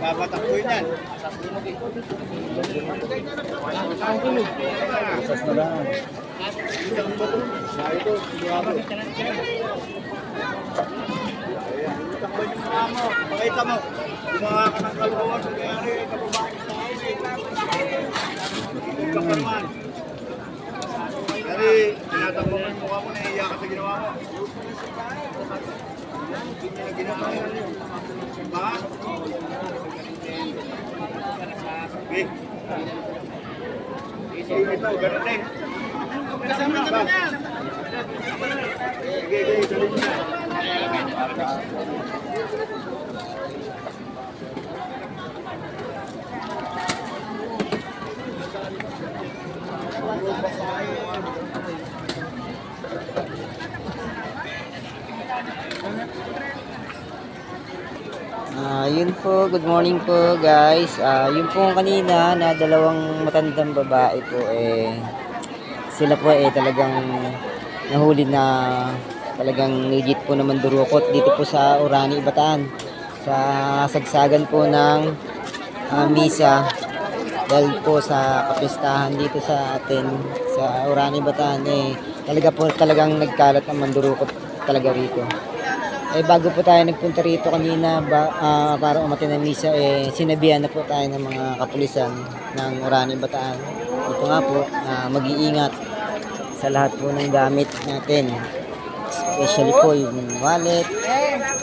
Sabatakbo yan. Usas na lang. Pakita mo. Gumawa ka ng kalukuhan. Kayari, kababae sa akin. Hindi ka pa naman. Kaya, tinatakbo mo yung mukha mo, naiiyak ka sa ginawa mo. Hindi na ginawa mo. Ba? Okay. Ito, ganun din. Kasama naman yan. Sige. Yun po, good morning po guys. Yun po kanina na dalawang matandang babae po sila po talagang nahuli na talagang legit po naman durukot dito po sa Orani, Bataan. Sa sagsagan po ng misa dahil po sa kapistahan dito sa atin sa Orani, Bataan talagang nagkalat ng mandurukot talaga rito. Bago po tayo nagpunta rito kanina para umattend ng misa, sinabihan na po tayo ng mga kapulisan ng Orani, Bataan. Ito nga po, mag-iingat sa lahat po ng gamit natin. Especially po yung wallet,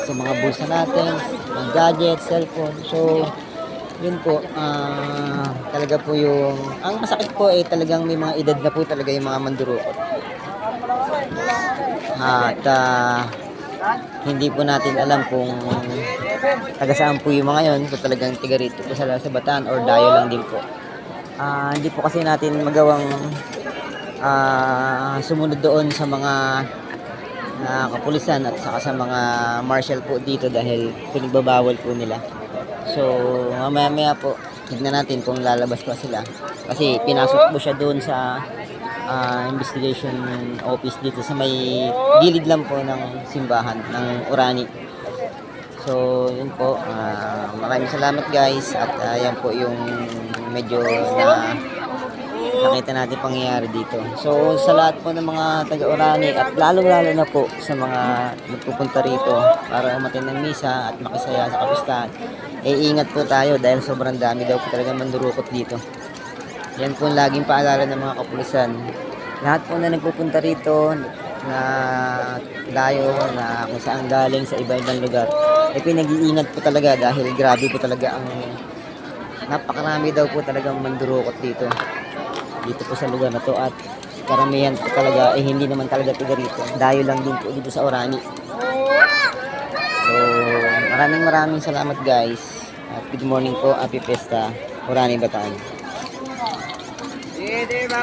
sa mga bulsa natin, mga gadgets, cellphone. So, yun po, talaga po yung, ang masakit po talagang may mga edad na po talaga yung mga mandurukot. At, hindi po natin alam kung taga saan po yung mga yon, kung talagang tiga rito po sa Bataan or dayo lang din po. Hindi po kasi natin magawang sumunod doon sa mga kapulisan at saka sa mga marshal po dito dahil pinagbabawal po nila. So mamaya po tignan natin kung lalabas pa sila kasi pinasok po siya doon sa investigation office dito sa may gilid lang po ng simbahan ng Orani. So yun po, maraming salamat guys at yan po yung medyo nakita natin pangyayari dito. So sa lahat po ng mga taga Orani at lalong-lalo na po sa mga nagpupunta rito para umattend ng misa at makisaya sa kapistahan, ingat po tayo dahil sobrang dami daw po talaga mandurukot dito. Yan po laging paalala ng mga kapulisan. Lahat po na nagpupunta rito na dayo na kung saan galing sa iba-ibang lugar, pinag-iingat po talaga dahil grabe po talaga ang napakarami daw po talagang mandurukot dito po sa lugar na to at karamihan po talaga hindi naman talaga tiga rito. Dayo lang din po dito sa Orani. So maraming salamat guys at good morning po, happy Fiesta, Orani, Bataan.